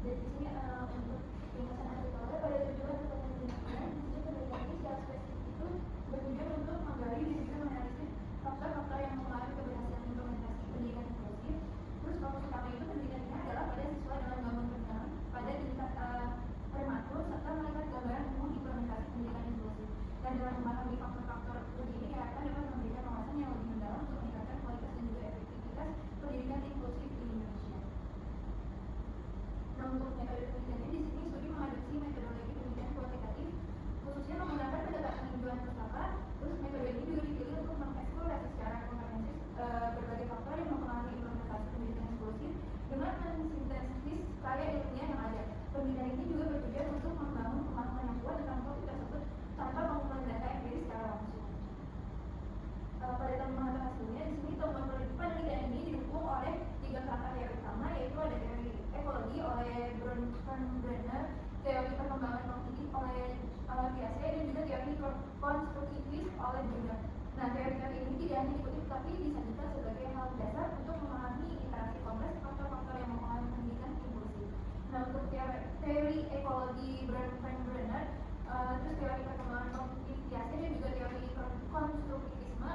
Dan di sini untuk ringkasan artikelnya pada tujuan untuk penelitian, di sini penelitian secara spesifik itu bertujuan untuk menggali dan juga menganalisis faktor-faktor yang mempengaruhi keberhasilan implementasi pendidikan inklusif. Terus fokus utama itu pendidikannya adalah pada siswa dalam membangun pendidikan pada tingkat prematur serta melihat gambaran umum implementasi pendidikan inklusif. Dan dalam memahami faktor-faktor begini diharapkan dapat memberikan wawasan yang lebih mendalam untuk meningkatkan kualitas dan juga efektivitas pendidikan inklusif di Indonesia. Nah, untuk metode penelitiannya di sini studi mengadopsi metodologi penelitian kuantitatif, khususnya menggunakan pendekatan tinjauan pustaka. Terus metode ini juga dipilih untuk mengeksplorasi secara komprehensif berbagai faktor yang mempengaruhi implementasi pendidikan inklusif dengan mensintesis karya ilmiah yang ada. Penelitian ini juga bertujuan untuk membangun pemahaman yang kuat tentang topik tersebut tanpa pengumpulan data empiris secara langsung. Pada temuan hasilnya di sini temuan penelitian ini didukung oleh 3 kerangka teori utama, yaitu ada teori ekologi oleh Brenner, teori perkembangan kognitif oleh Piaget, dan juga teori konstruktivis oleh Brunner. Nah, teori-teori ini tidak hanya dikutip tapi disajikan sebagai hal dasar untuk memahami interaksi kompleks faktor-faktor yang mempengaruhi pendidikan inklusif. Nah, untuk teori ekologi Brenner, terus teori perkembangan kognitif Piaget dan juga teori konstruktivisme,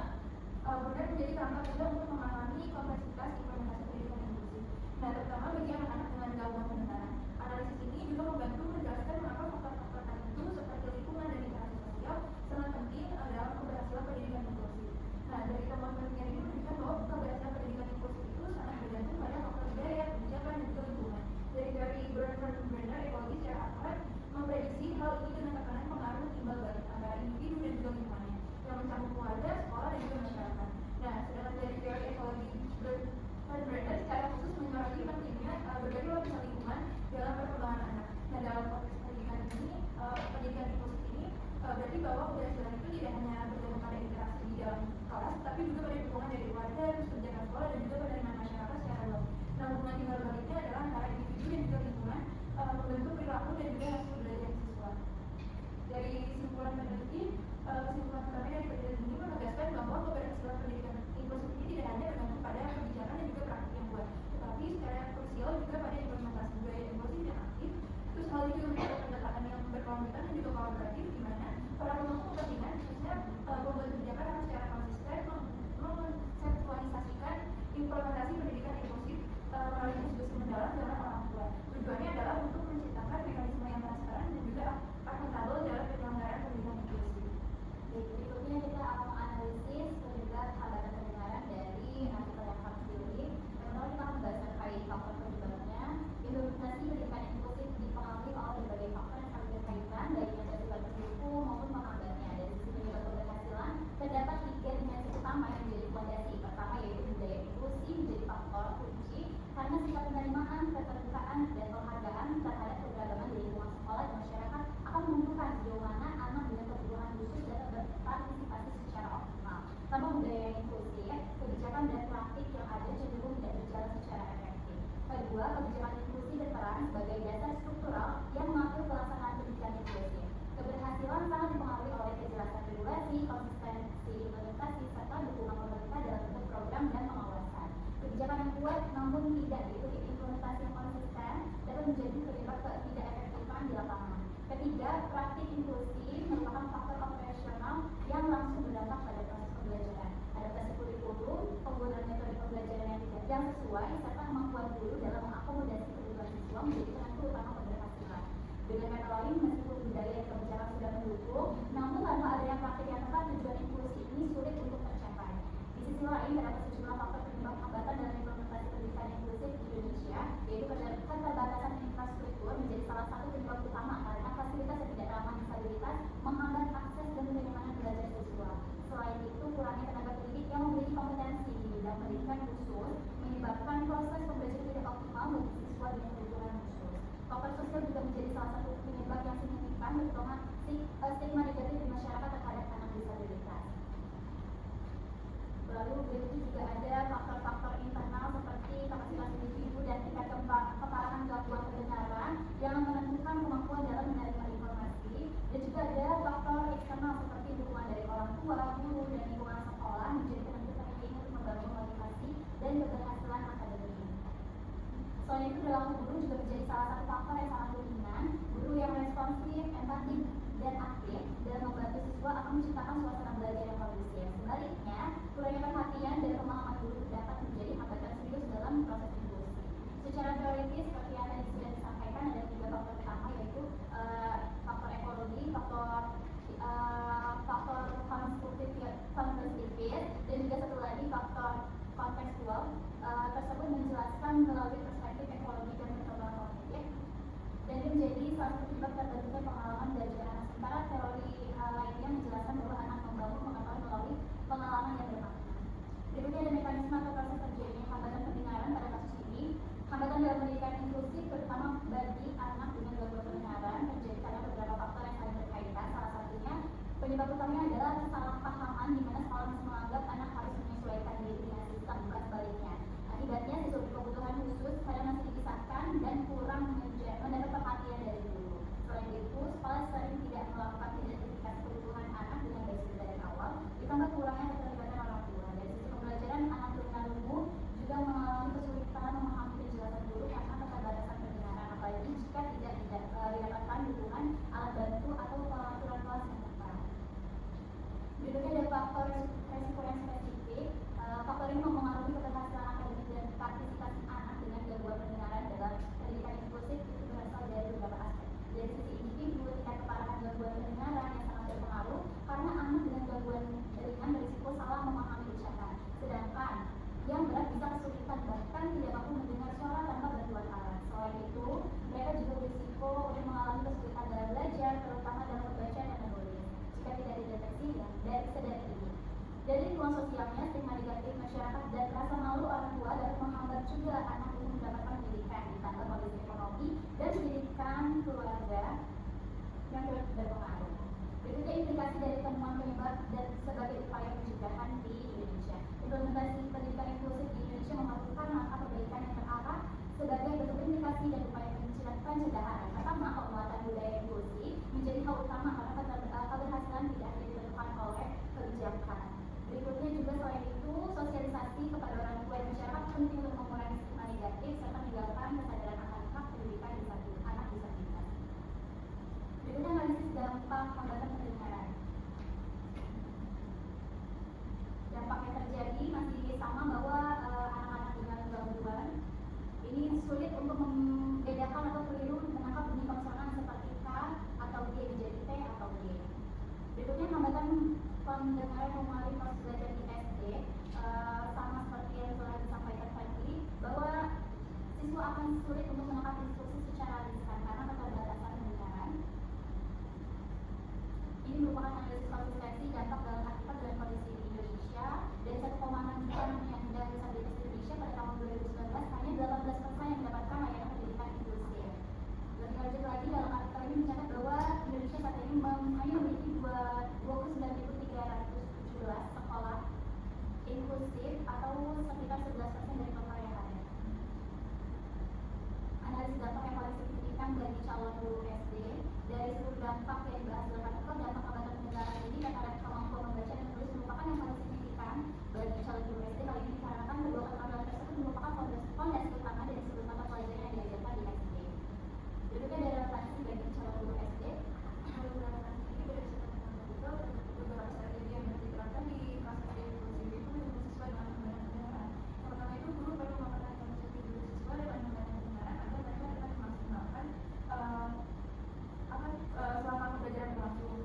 Brunner menjadi kerangka juga untuk memahami kompleksitas implementasi pendidikan inklusif. Nah, terutama bagi anak-anak dengan gangguan pendengaran. Analisis ini juga membantu menjelaskan mengapa faktor-faktor tertentu seperti lingkungan dan interaksi sosial sangat penting dalam keberhasilan pendidikan inklusif. Nah, dari temuan penelitian ini menunjukkan bahwa keberhasilan pendidikan inklusif itu sangat bergantung pada faktor budaya, kebijakan, dan juga lingkungan. Dari teori Brenner, ekologi secara akurat memprediksi hal ini dengan tekanan pengaruh timbal balik antara individu dan juga lingkungannya yang mencakup keluarga, sekolah, dan juga masyarakat. Nah, sedangkan dari teori ekologi Brenner secara khusus menyoroti pentingnya berbagai lapisan lingkungan dalam perkembangan anak. Nah, dalam konteks pendidikan ini, pendidikan inklusif ini berarti bahwa keberhasilan itu tidak hanya bergantung pada interaksi di dalam kelas, tapi juga pada dukungan dari keluarga, terus kebijakan sekolah, dan juga penerimaan masyarakat secara luas. Nah, hubungan timbal baliknya adalah antara individu dan juga lingkungan membentuk perilaku dan juga hasil belajar siswa. Dari kesimpulan peneliti, kesimpulan utama dari penelitian ini menegaskan bahwa keberhasilan pendidikan inklusif ini tidak hanya bergantung pada kebijakan dan juga praktik yang kuat, tetapi secara krusial juga pada implementasi budaya inklusif yang aktif. Terus hal ini juga menyebabkan pendekatan yang berkelanjutan dan juga kolaboratif, di mana para pemangku kepentingan, khususnya pembuat kebijakan, harus secara konsisten mengkonseptualisasikan implementasi pendidikan inklusif melalui diskusi mendalam dengan orang tua. Tujuannya adalah untuk menciptakan mekanisme yang transparan dan juga akuntabel dalam penyelenggaraan pendidikan inklusif. Berikutnya kita akan menganalisis penyebab hambatan pendengaran dari artikel yang kami pilih. Pertama kita akan membahas terkait faktor penyebabnya. Implementasi pendidikan inklusif dipengaruhi oleh berbagai faktor yang saling berkaitan, baik yang bersifat pendukung maupun penghambatnya. Dari sisi penyebab keberhasilan, terdapat 3 dimensi utama yang menjadi fondasi. Pertama yaitu budaya inklusi menjadi faktor kunci karena sifat penerimaan, keterbukaan, dan penghargaan terhadap keberagaman di lingkungan sekolah dan masyarakat akan menentukan sejauh mana anak dengan kebutuhan khusus dapat berpartisipasi secara optimal. Tanpa budaya yang inklusif, kebijakan dan praktik yang ada cenderung tidak berjalan secara efektif. Kedua, kebijakan inklusi berperan sebagai dasar struktural yang mengatur pelaksanaan pendidikan inklusif. Keberhasilan sangat dipengaruhi oleh kejelasan regulasi, konsistensi implementasi, serta dukungan pemerintah dalam bentuk program dan pengawasan. Kebijakan yang kuat namun tidak diikuti implementasi yang konsisten dapat menjadi penyebab ketidakefektifan di lapangan. Ketiga, praktik inklusi merupakan faktor operasional yang langsung berdampak pada proses pembelajaran. Adaptasi kurikulum, penggunaan metode pembelajaran yang sesuai, serta kemampuan guru dalam mengakomodasi kebutuhan siswa menjadi penentu utama keberhasilan. Dengan kata lain, meskipun budaya dan kebijakan sudah mendukung, namun tanpa adanya praktik yang tepat, tujuan inklusi ini sulit untuk tercapai. Di sisi lain, terdapat sejumlah faktor penyebab hambatan dalam implementasi pendidikan inklusif di Indonesia, yaitu keterbatasan infrastruktur menjadi salah satu penyebab utama karena fasilitas yang tidak ramah disabilitas menghambat akses dan penerimaan belajar siswa. Selain itu, kurangnya tenaga pendidik yang memiliki kompetensi di bidang pendidikan khusus menyebabkan proses pembelajaran tidak optimal bagi siswa dengan kebutuhan khusus. Faktor sosial juga menjadi salah satu penyebab yang signifikan, terutama stigma negatif di masyarakat terhadap anak disabilitas. Lalu berikutnya juga ada faktor-faktor internal seperti kapasitas individu dan tingkat keparahan gangguan pendengaran yang menentukan kemampuan dalam menerima informasi, dan juga ada faktor eksternal seperti dukungan dari orang tua, guru, dan lingkungan sekolah menjadi penentu penting untuk membangun motivasi dan keberhasilan akademik. Selain itu, perilaku guru juga menjadi salah satu faktor Kurangnya perhatian dan pemahaman guru dapat menjadi hambatan serius dalam proses inklusi. Secara teoritis, seperti yang tadi sudah disampaikan, ada 3 faktor utama, yaitu faktor ekologi, faktor konstruktivis, dan juga satu lagi faktor kontekstual. Tersebut menjelaskan melalui perspektif ekologi dan perkembangan kognitif, dan itu menjadi salah satu penyebab terbentuknya pengalaman belajar anak. Sementara teori lainnya menjelaskan bahwa anak membangun mengetahui melalui pengalaman yang bermakna. Berikutnya ada mekanisme atau proses terjadinya hambatan pendengaran pada kasus ini. Hambatan dalam pendidikan inklusif, terutama bagi anak dengan gangguan pendengaran, terjadi karena beberapa faktor yang saling berkaitan. Salah satunya, penyebab utamanya adalah kesalahpahaman di mana sekolah masih menganggap anak harus menyesuaikan diri dengan sistem, bukan sebaliknya. Akibatnya, siswa berkebutuhan khusus kadang masih dipisahkan dan kurang mendapat perhatian dari guru. Selain itu, sekolah sering tidak melakukan identifikasi kebutuhan anak dengan baik dari awal, ditambah kurangnya keterlibatan orang tua. Dari sisi pembelajaran, anak tunarungu juga mengalami kesulitan memahami penjelasan guru karena keterbatasan pendengaran, apalagi jika tidak didapatkan dukungan alat bantu atau peraturan kelas yang tepat. Berikutnya ada faktor resiko yang spesifik. Faktor ini mempengaruhi keberhasilan akademik dan partisipasi anak dengan gangguan pendengaran dalam pendidikan inklusif. Itu berasal dari beberapa aspek. Dari sisi individu, tingkat keparahan gangguan pendengaran yang sangat berpengaruh karena anak dengan gangguan ringan berisiko salah memahami ucapan, sedangkan yang berat bisa kesulitan bahkan tidak mampu mendengar suara tanpa bantuan alat. Selain itu, mereka juga berisiko untuk mengalami kesulitan dalam belajar, terutama dalam membaca dan menulis, jika tidak dideteksi dari sedari ini. Dari lingkungan sosialnya, stigma negatif masyarakat dan rasa malu orang tua dapat menghambat juga anak untuk mendapatkan pendidikan, ditambah kondisi ekonomi dan pendidikan keluarga yang berpengaruh. Berikutnya implikasi dari temuan penyebab dan sebagai upaya pencegahan di Indonesia. Implementasi pendidikan inklusif di Indonesia memerlukan langkah perbaikan yang terarah sebagai bentuk implikasi dan upaya pencegahan. Pertama, penguatan budaya inklusi menjadi hal utama karena keberhasilan tidak hanya ditentukan oleh kebijakan. Berikutnya juga selain itu, sosialisasi kepada orang tua dan masyarakat penting untuk mengurangi stigma negatif serta meninggalkan kesadaran akan hak pendidikan anak disabilitas. Berikutnya analisis dampak hambatan pendengaran. Dampak yang terjadi masih sama bahwa anak-anak dengan gangguan ini sulit untuk membedakan atau keliru menangkap bunyi konsonan seperti K atau G menjadi T atau G. Berikutnya hambatan pendengaran melalui proses belajar di SD, sama seperti yang telah disampaikan tadi, bahwa siswa akan sulit untuk menangkap instruksi secara lisan karena keterbatasan pendengaran. Ini merupakan analisis konsistensi dampak dalam akibat dan kondisi di Indonesia. Dari 1,6 juta anak yang dengan disabilitas di Indonesia pada tahun 2019, hanya 18% yang mendapatkan layanan pendidikan inklusif. Lebih lanjut lagi, dalam artikel ini mencatat bahwa Indonesia saat ini hanya memiliki 29.317 sekolah inklusif atau sekitar 11% dari total yang ada. Analisis dampak yang paling signifikan bagi calon guru SD. Dari seluruh dampak yang dibahas dalam artikel, dampak hambatan pendengaran ini terhadap kemampuan membaca dan menulis merupakan yang paling signifikan bagi calon guru SD. Hal ini dikarenakan kedua keterampilan tersebut merupakan fondasi utama dari seluruh mata pelajaran yang diajarkan di SD. Berikutnya ada relevansi bagi calon guru SD. Relevansi ini berdasarkan juga beberapa strategi yang diterapkan di kelas SD inklusif itu untuk siswa dengan hambatan pendengaran. Yang pertama itu, guru perlu memperhatikan posisi diri siswa dengan hambatan pendengaran agar mereka dapat memaksimalkan selama pembelajaran berlangsung.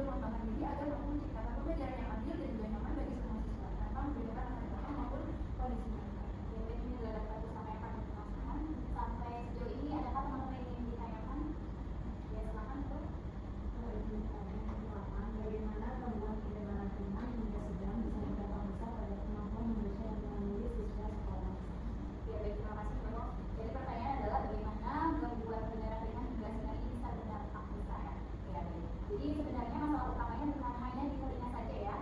mengembangkan diri agar mampu menciptakan pembelajaran yang adil dan juga nyaman bagi semua siswa tanpa membedakan antar belakang maupun kondisi mereka. Ya, baik, ini adalah dapat disampaikan dan dijelaskan. Sampai sejauh ini adakah teman-teman yang ingin ditanyakan? Ya, silakan, Bu. Bagaimana gangguan pendengaran ringan hingga sedang bisa berdampak besar pada kemampuan membaca dan menulis siswa sekolah? Ya, baik, terima kasih, Bu. Jadi pertanyaan adalah bagaimana gangguan pendengaran ringan hingga sedang ini bisa berdampak besar ya? Ya, baik. Jadi sebenarnya masalah utamanya bukan hanya di telinga saja ya,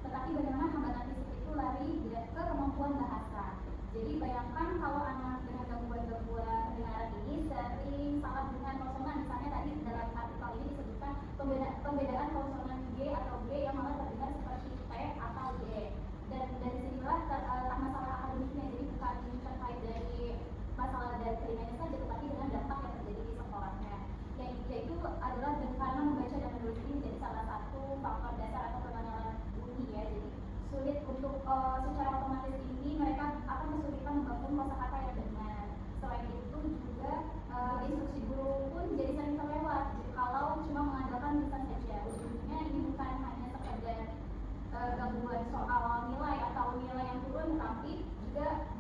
tetapi bagaimana hambatan fisik itu lari ke kemampuan bahasa. Jadi bayangkan kalau anak dengan gangguan-gangguan pendengaran ini sering salah dengan konsonan, misalnya tadi dalam artikel ini disebutkan pembedaan konsonan G atau G yang malah terdengar seperti T atau D. Dan dari sinilah masalah akademiknya, jadi bukan terkait dari masalah dari telinganya saja, tetapi dengan dampak yang terjadi di sekolahnya. Yaitu adalah karena membaca dan menulis ini menjadi salah satu faktor dasar atau pengenalan bunyi ya. Jadi sulit untuk secara otomatis ini mereka akan kesulitan membangun kosakata yang benar. Selain itu juga instruksi guru pun jadi sering terlewat kalau cuma mengandalkan lisan saja. Ujungnya ini bukan hanya sekedar gangguan soal nilai atau nilai yang turun, tapi juga